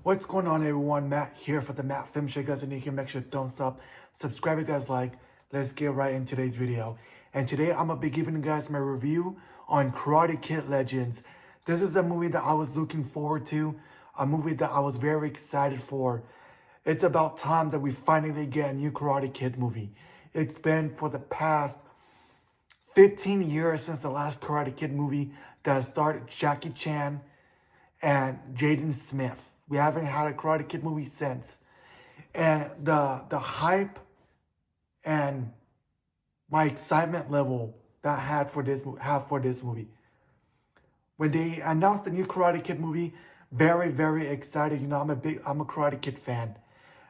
What's going on, everyone? Matt here for the Matt Film Show, guys, and you can make sure thumbs up, subscribe, you guys like. Let's get right into today's video. And today I'm gonna be giving you guys my review on Karate Kid Legends. This is a movie that I was looking forward to, a movie that I was very excited for. It's about time that we finally get a new Karate Kid movie. It's been for the past 15 years since the last Karate Kid movie that starred Jackie Chan and Jaden Smith. We haven't had a Karate Kid movie since. And the hype and my excitement level that I had for this movie. When they announced the new Karate Kid movie, very, very excited. You know, I'm a Karate Kid fan.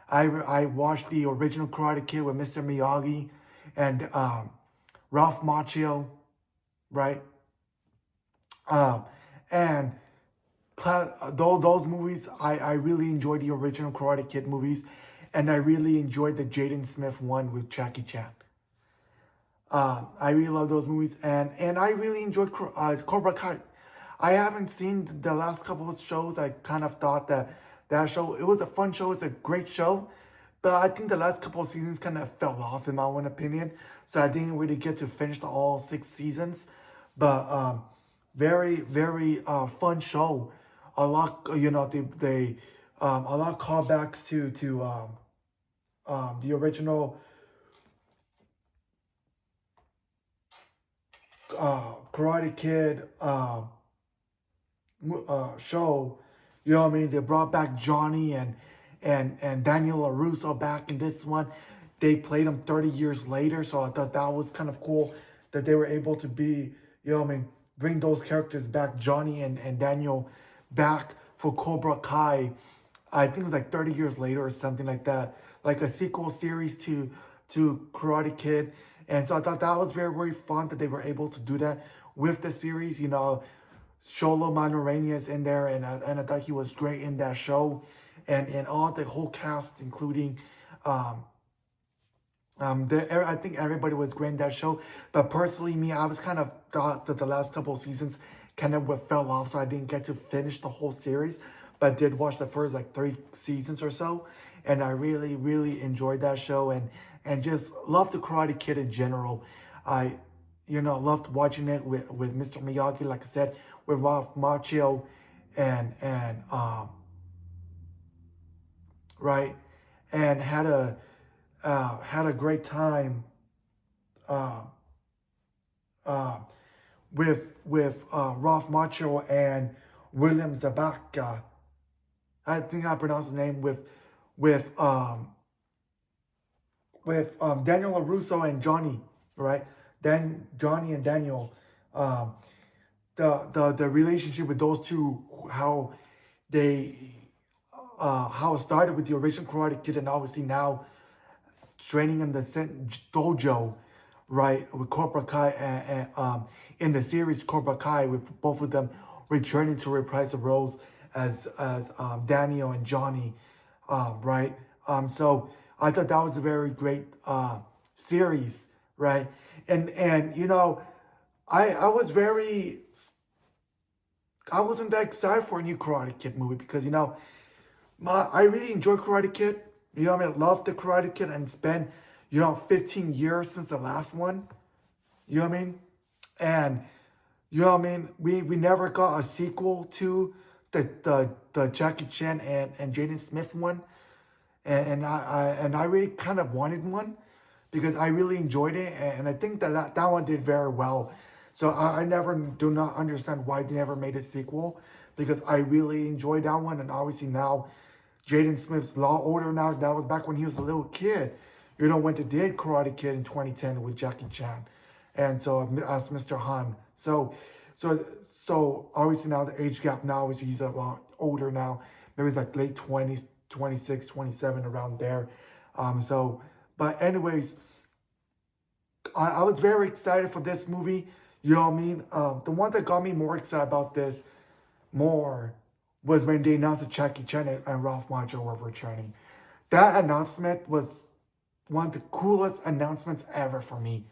I watched the original Karate Kid with Mr. Miyagi and Ralph Macchio, right? And those movies, I really enjoyed the original Karate Kid movies, and I really enjoyed the Jaden Smith one with Jackie Chan. I really love those movies, and I really enjoyed Cobra Kai. I haven't seen the last couple of shows. I kind of thought that show, it was a fun show, it's a great show, but I think the last couple of seasons kind of fell off in my own opinion, so I didn't really get to finish all 6 seasons, but very, very fun show. A lot, you know, they a lot of callbacks to the original Karate Kid show. You know what I mean? They brought back Johnny and Daniel LaRusso back in this one. They played them 30 years later, so I thought that was kind of cool that they were able to be, you know what I mean, bring those characters back, Johnny and Daniel, back for Cobra Kai. I think it was like 30 years later or something like that, like a sequel series to Karate Kid. And so I thought that was very, very fun that they were able to do that with the series. You know, Sholo Manorania is in there, and I thought he was great in that show, and all the whole cast, including I think everybody was great in that show. But personally, me, I was kind of thought that the last couple of seasons kind of fell off, so I didn't get to finish the whole series, but did watch the first like 3 seasons or so, and I really, really enjoyed that show, and just loved the Karate Kid in general. I, you know, loved watching it with Mr. Miyagi, like I said, with Ralph Macchio, and right, and had a great time with Ralph Macchio and William Zabaka. I think I pronounced his name with Daniel LaRusso and Johnny, right? Johnny and Daniel. The relationship with those two, how it started with the original Karate Kid, and obviously now training in the dojo, right, with Cobra Kai, and in the series Cobra Kai, with both of them returning to reprise the roles as Daniel and Johnny, right? So I thought that was a very great series, right? And you know, I wasn't that excited for a new Karate Kid movie because, you know, I really enjoy Karate Kid. You know what I mean? I love the Karate Kid, and it's been, you know, 15 years since the last one. You know what I mean? And, you know what I mean? We never got a sequel to the Jackie Chan and Jaden Smith one. And I really kind of wanted one because I really enjoyed it. And I think that one did very well. So I do not understand why they never made a sequel, because I really enjoyed that one. And obviously now Jaden Smith's a lot older now. That was back when he was a little kid. You know, when they did Karate Kid in 2010 with Jackie Chan. And so as Mr. Han. So obviously now the age gap now is he's a lot older now. Maybe it's like late 20s, 26, 27, around there. But anyways, I was very excited for this movie. You know what I mean? The one that got me more excited about this was when they announced that Jackie Chan and Ralph Macchio were returning. That announcement was one of the coolest announcements ever for me.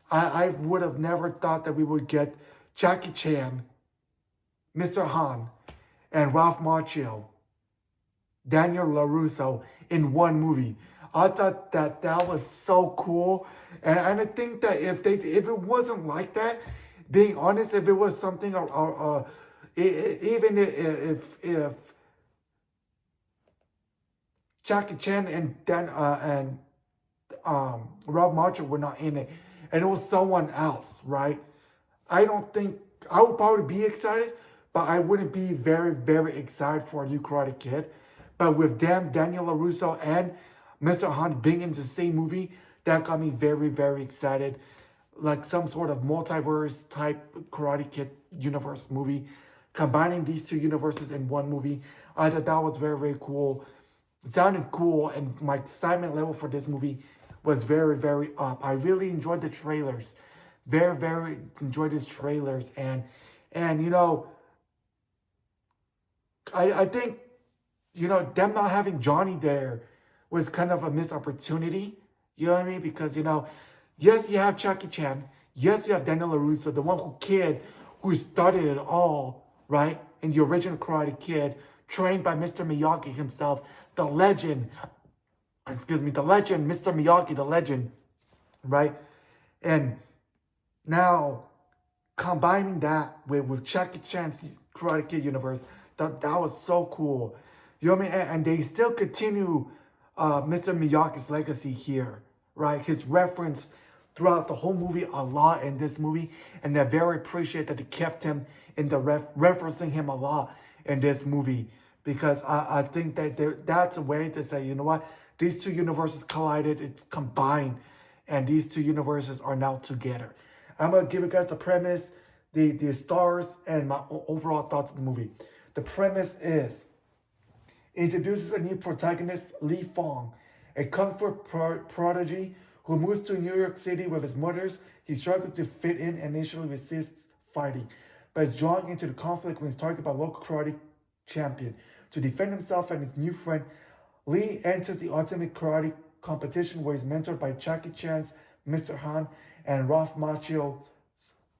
I would have never thought that we would get Jackie Chan, Mr. Han, and Ralph Macchio Daniel LaRusso in one movie. I thought that that was so cool, and I think that if it wasn't like that, being honest, if it was something even if Jackie Chan and Rob Macho were not in it, and it was someone else, right? I don't think I would probably be excited, but I wouldn't be very, very excited for a new Karate Kid. But with them, Daniel LaRusso and Mr. Han being in the same movie, that got me very, very excited. Like some sort of multiverse type Karate Kid universe movie, combining these two universes in one movie. I thought that was very, very cool. It sounded cool, and my excitement level for this movie was very, very up. I really enjoyed the trailers. Very, very enjoyed his trailers, and I think them not having Johnny there was kind of a missed opportunity. You know what I mean? Because yes, you have Jackie Chan, yes, you have Daniel LaRusso, the kid who started it all, right? In the original Karate Kid, trained by Mr. Miyagi himself, the legend. Excuse me, the legend, Mr. Miyagi, the legend, right? And now, combining that with Jackie Chan's Karate Kid universe, that was so cool. You know what I mean? And they still continue Mr. Miyagi's legacy here, right? His reference throughout the whole movie a lot in this movie, and I very appreciate that they kept him in the referencing him a lot in this movie, because I think that that's a way to say, you know what? These two universes collided, it's combined, and these two universes are now together. I'm going to give you guys the premise, the stars, and my overall thoughts of the movie. The premise is, introduces a new protagonist, Li Fong, a kung fu prodigy who moves to New York City with his mothers. He struggles to fit in and initially resists fighting, but is drawn into the conflict when he's targeted by a local karate champion. To defend himself and his new friend, Lee enters the ultimate karate competition where he's mentored by Jackie Chan's Mr. Han and Ralph Macchio's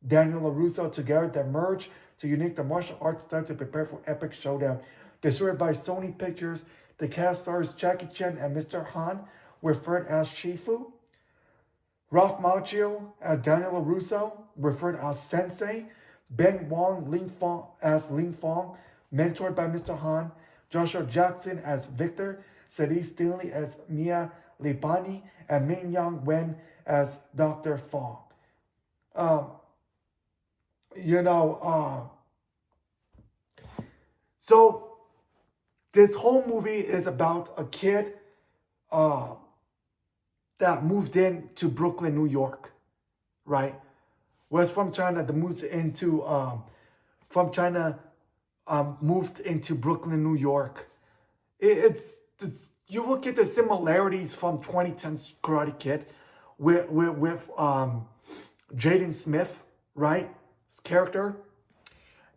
Daniel LaRusso. Together they merge to unite the martial arts style to prepare for epic showdown. Distributed by Sony Pictures, the cast stars Jackie Chan and Mr. Han, referred as Shifu. Ralph Macchio as Daniel LaRusso, referred as Sensei. Ben Wong Ling Fong as Ling Fong, mentored by Mr. Han. Joshua Jackson as Victor. Sadie Stanley as Mia Leibani, and Min Yang Wen as Dr. Fong. So this whole movie is about a kid that moved into Brooklyn, New York, right? Was from China, that moves into from China, moved into Brooklyn, New York. It's you will get the similarities from 2010's Karate Kid with Jaden Smith, right? His character.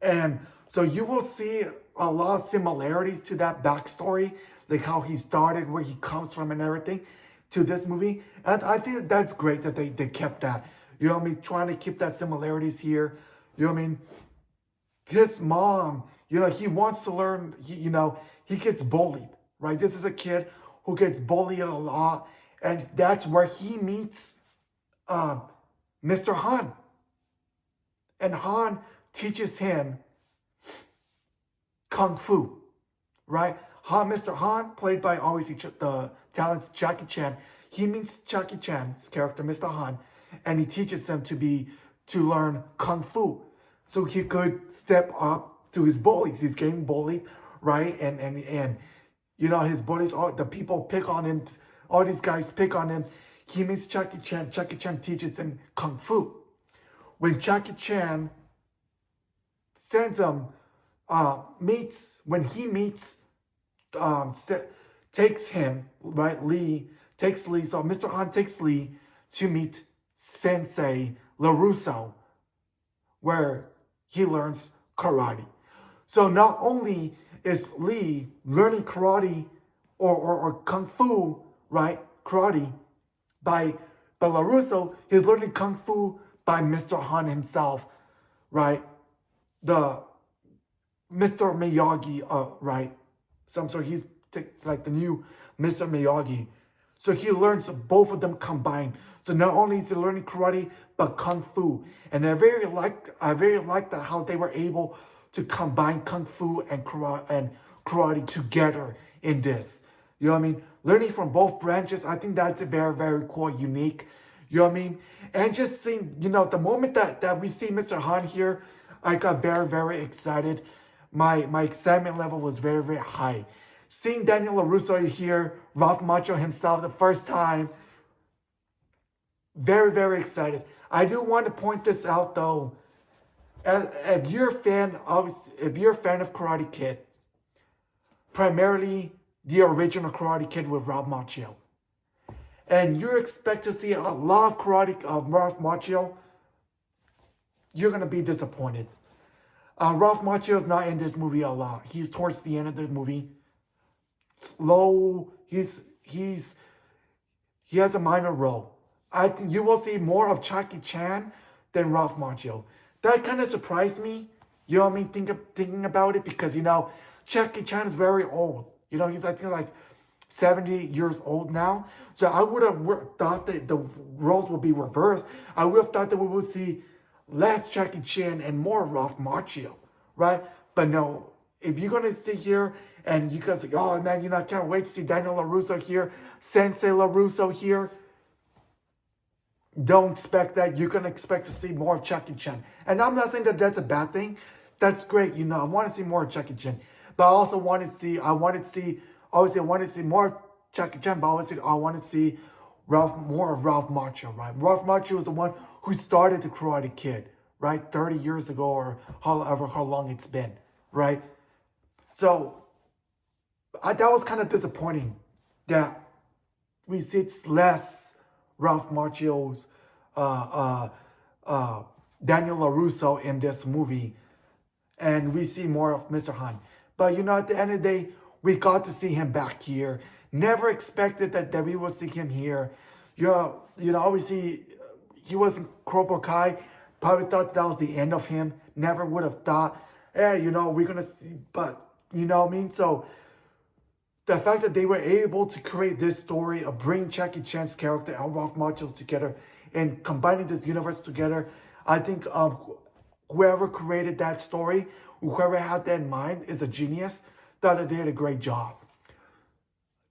And so you will see a lot of similarities to that backstory, like how he started, where he comes from and everything, to this movie. And I think that's great that they kept that. You know what I mean? Trying to keep that similarities here. You know what I mean? His mom, he wants to learn, he gets bullied, right? This is a kid who gets bullied a lot. And that's where he meets Mr. Han. And Han teaches him Kung Fu, right? Mr. Han, played by the talented Jackie Chan, he meets Jackie Chan's character, Mr. Han, and he teaches him to learn Kung Fu, so he could step up to his bullies. He's getting bullied, right? And his bullies, all the people pick on him, all these guys pick on him. He meets Jackie Chan. Jackie Chan teaches him Kung Fu. When Jackie Chan sends him, takes him, right? Takes Lee. So Mr. Han takes Lee to meet Sensei LaRusso, where he learns karate. So not only is Lee learning karate or kung fu, right? Karate by LaRusso, he's learning kung fu by Mr. Han himself, right? The Mr. Miyagi, right? So I'm sorry, he's like the new Mr. Miyagi. So he learns both of them combined. So not only is he learning karate, but kung fu. And I very like that how they were able to combine kung fu and karate together in this. You know what I mean? Learning from both branches, I think that's a very, very cool, unique. You know what I mean? And just seeing, the moment that we see Mr. Han here, I got very, very excited. My excitement level was very, very high. Seeing Daniel LaRusso here, Ralph Macchio himself the first time, very, very excited. I do want to point this out though. If you're a fan of Karate Kid, primarily the original Karate Kid with Ralph Macchio, and you expect to see a lot of karate of Ralph Macchio, you're gonna be disappointed. Ralph Macchio is not in this movie a lot. He's towards the end of the movie. Low. He has a minor role. I think you will see more of Jackie Chan than Ralph Macchio. That kind of surprised me. You know what I mean? Thinking about it, because Jackie Chan is very old. He's I think like 70 years old now. So I would have thought that the roles would be reversed. I would have thought that we would see less Jackie Chan and more Ralph Macchio, right? But no, if you're gonna sit here and you guys like, oh man, I can't wait to see Daniel LaRusso here, Sensei LaRusso here. Don't expect that. You can expect to see more of Jackie Chan. And I'm not saying that that's a bad thing. That's great. I want to see more of Jackie Chan. But I also want to see more of Jackie Chan, but obviously I want to see more of Ralph Macchio, right? Ralph Macchio was the one who started the Karate Kid, right? 30 years ago, or however how long it's been, right? So that was kind of disappointing that we see less Ralph Macchio's Daniel LaRusso in this movie, and we see more of Mr. Han. But at the end of the day, we got to see him back here. Never expected that we would see him here. Obviously, he was in Cobra Kai. Probably thought that was the end of him. Never would have thought, we're gonna see. But you know what I mean. So the fact that they were able to create this story of bringing Jackie Chan's character and Ralph Macchio's together and combining this universe together, I think whoever created that story, whoever had that in mind, is a genius. Thought that they did a great job.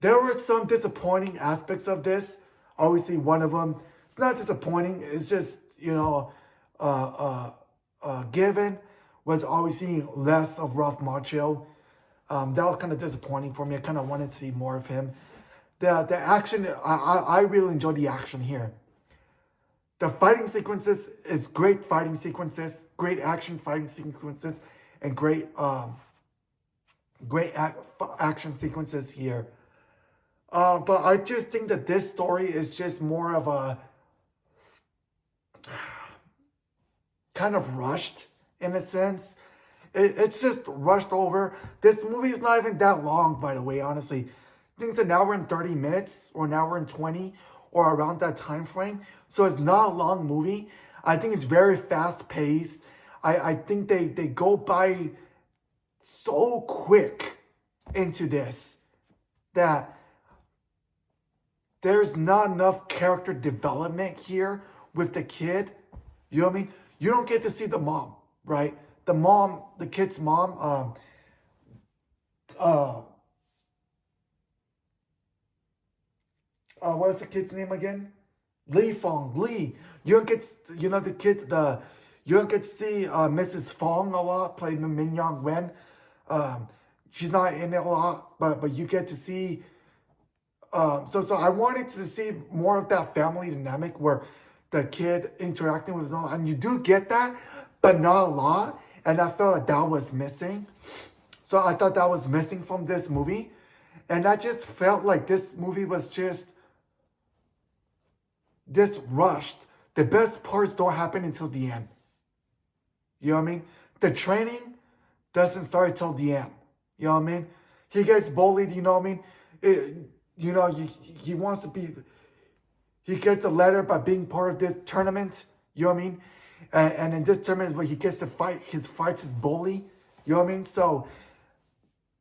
There were some disappointing aspects of this. Obviously, one of them, it's not disappointing. It's just, given was obviously less of Ralph Macchio. That was kind of disappointing for me. I kind of wanted to see more of him. The action, I really enjoyed the action here. The fighting sequences is great fighting sequences, great action fighting sequences, and great action sequences here. But I just think that this story is just more of a kind of rushed in a sense. It's just rushed over. This movie is not even that long, by the way, honestly. I think it's an hour and 30 minutes or an hour and 20 or around that time frame. So it's not a long movie. I think it's very fast paced. I think they go by so quick into this that there's not enough character development here with the kid. You know what I mean? You don't get to see the mom, right? The kid's mom, what's the kid's name again? Lee. You don't get, you don't get to see Mrs. Fong a lot, played by Min Young Wen. She's not in it a lot, but you get to see. So I wanted to see more of that family dynamic where the kid interacting with his mom, and you do get that, but not a lot. And I felt like that was missing. So I thought that was missing from this movie. And I just felt like this movie was just this rushed. The best parts don't happen until the end. You know what I mean? The training doesn't start until the end. You know what I mean? He gets bullied, you know what I mean? He wants to be, he gets a letter by being part of this tournament. You know what I mean? And in this tournament where he gets to fight, fights his bully. You know what I mean? So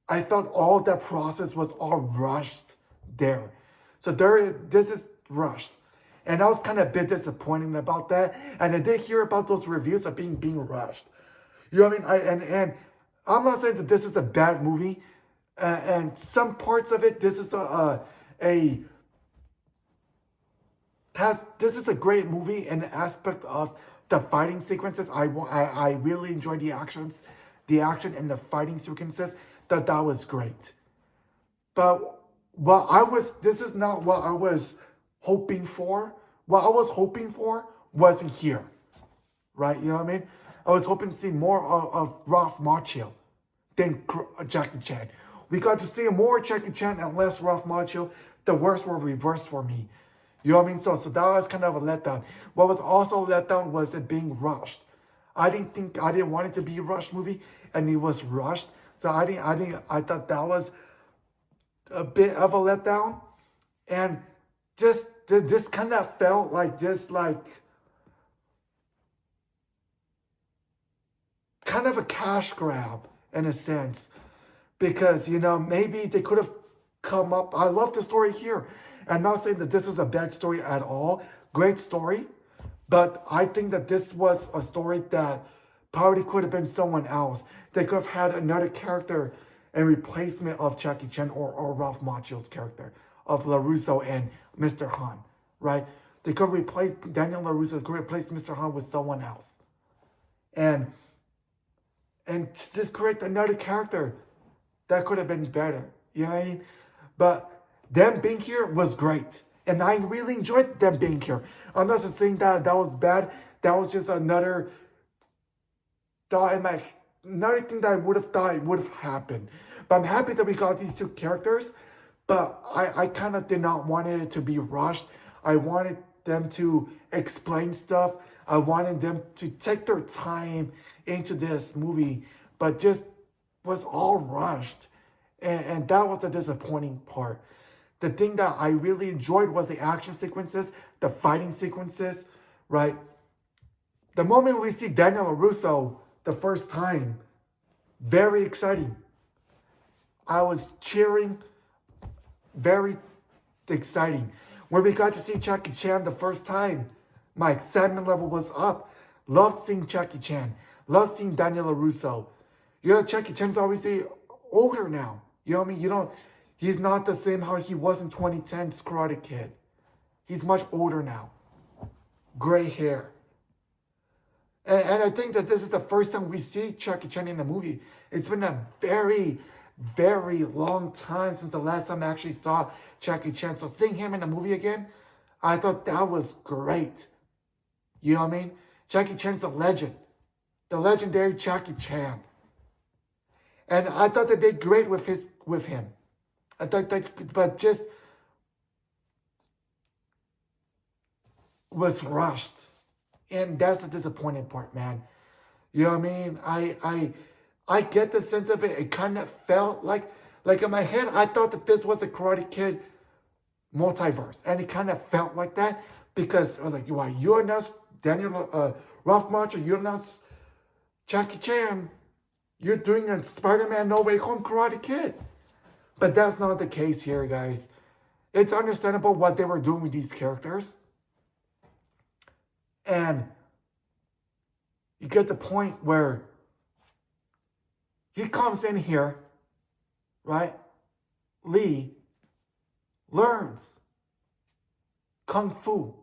I felt all that process was all rushed there. So this is rushed. And I was kind of a bit disappointed about that. And I did hear about those reviews of being rushed. You know what I mean? And I'm not saying that this is a bad movie. And some parts of it, this is a this is a great movie in the aspect of the fighting sequences. I really enjoyed the action and the fighting sequences. That was great. But this is not what I was hoping for. What I was hoping for wasn't here, right? You know what I mean? I was hoping to see more of Ralph Macchio than Jackie Chan. We got to see more Jackie Chan and less Ralph Macchio. The worst were reversed for me. You know what I mean? So that was kind of a letdown. What was also a letdown was it being rushed. I didn't want it to be a rushed movie, and it was rushed. So I thought that was a bit of a letdown. And just this kind of felt like kind of a cash grab in a sense. Because, maybe they could have come up. I love the story here. I'm not saying that this is a bad story at all. Great story. But I think that this was a story that probably could have been someone else. They could have had another character in replacement of Jackie Chan or Ralph Macchio's character of LaRusso and Mr. Han, right? They could replace Daniel LaRusso, could replace Mr. Han with someone else. And just create another character that could have been better. You know what I mean? But them being here was great. And I really enjoyed them being here. I'm not saying that was bad. That was just another thought in my, another thing that I would have thought would have happened. But I'm happy that we got these two characters. But I kind of did not want it to be rushed. I wanted them to explain stuff. I wanted them to take their time into this movie. But just was all rushed. And that was the disappointing part. The thing that I really enjoyed was the action sequences, the fighting sequences, right? The moment we see Daniel LaRusso the first time, very exciting. I was cheering, very exciting. When we got to see Jackie Chan the first time, my excitement level was up. Loved seeing Jackie Chan. Loved seeing Daniel LaRusso. Jackie Chan's obviously older now. You know what I mean? He's not the same how he was in 2010's Karate Kid. He's much older now. Gray hair. And I think that this is the first time we see Jackie Chan in a movie. It's been a very, very long time since the last time I actually saw Jackie Chan. So seeing him in a movie again, I thought that was great. You know what I mean? Jackie Chan's a legend. The legendary Jackie Chan. And I thought they did great with him. I thought that, but just was rushed. And that's the disappointing part, man. You know what I mean? I get the sense of it. It kind of felt like in my head, I thought that this was a Karate Kid multiverse. And it kind of felt like that because I was like, why, you announced Ralph Macchio, you announced Jackie Chan, you're doing a Spider-Man No Way Home Karate Kid. But that's not the case here, guys. It's understandable what they were doing with these characters. And you get the point where he comes in here, right? Lee learns Kung Fu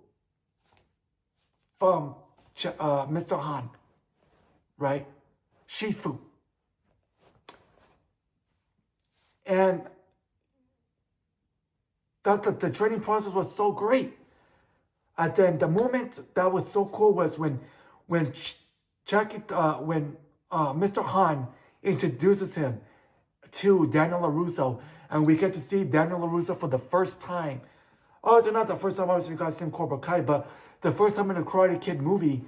from Mr. Han, right? Shifu. And the training process was so great. And then the moment that was so cool was when Mr. Han introduces him to Daniel LaRusso, and we get to see Daniel LaRusso for the first time. Oh, it's not the first time obviously we got to see Cobra Kai, but the first time in a Karate Kid movie.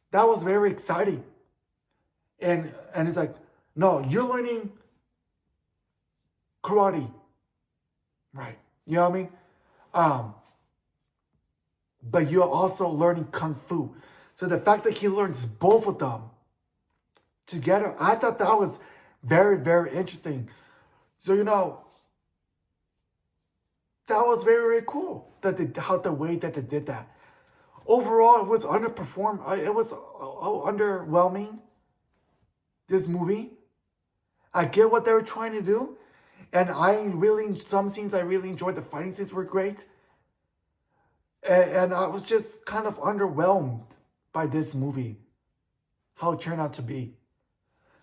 That was very exciting. And it's like, no, you're learning karate. Right. You know what I mean? But you're also learning Kung Fu. So the fact that he learns both of them together, I thought that was Very, very interesting. So, that was very, very cool that how the way that they did that. Overall, it was underperformed. It was underwhelming, this movie. I get what they were trying to do. And some scenes I really enjoyed. The fighting scenes were great. And I was just kind of underwhelmed by this movie, how it turned out to be.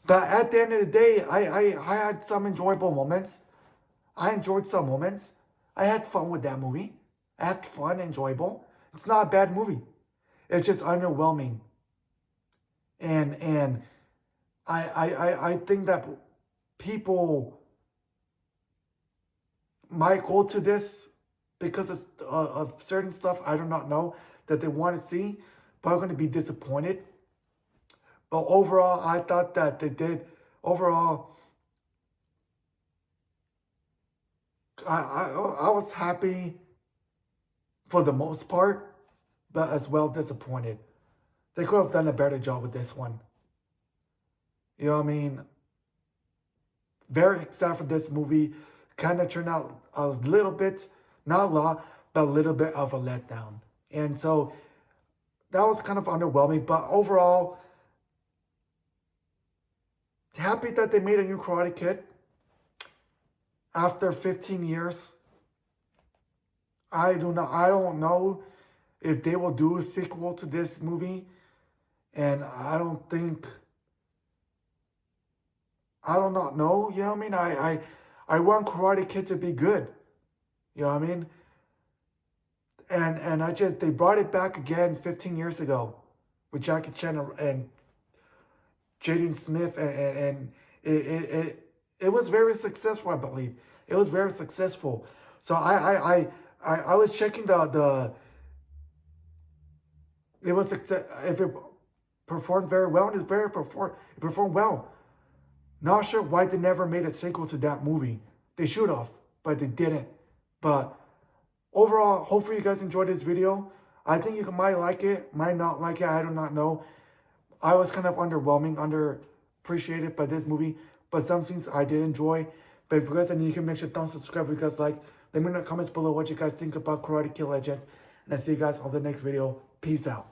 But at the end of the day, I had some enjoyable moments. I enjoyed some moments. I had fun with that movie. I had fun, enjoyable. It's not a bad movie. It's just underwhelming. And I think that people might go to this because of certain stuff I do not know that they want to see, but are going to be disappointed. But overall, I thought that they did. Overall, I was happy for the most part, but as well disappointed. They could have done a better job with this one. You know what I mean? Very excited for this movie. Kind of turned out a little bit, not a lot, but a little bit of a letdown. And so that was kind of underwhelming. But overall, happy that they made a new Karate Kid after 15 years. I don't know if they will do a sequel to this movie. And I do not know, you know what I mean? I want Karate Kid to be good. You know what I mean? And they brought it back again 15 years ago with Jackie Chan and Jaden Smith, and it was very successful, I believe. It was very successful. So I was checking it was success, if it performed very well, and it performed well. Not sure why they never made a sequel to that movie. They should have, but they didn't. But overall, hopefully you guys enjoyed this video. I think you might like it, might not like it, I do not know. I was kind of underappreciated by this movie, but some scenes I did enjoy. But if you guys are new, you can make sure to subscribe if you guys like. Let me know in the comments below what you guys think about Karate Kid Legends. And I'll see you guys on the next video. Peace out.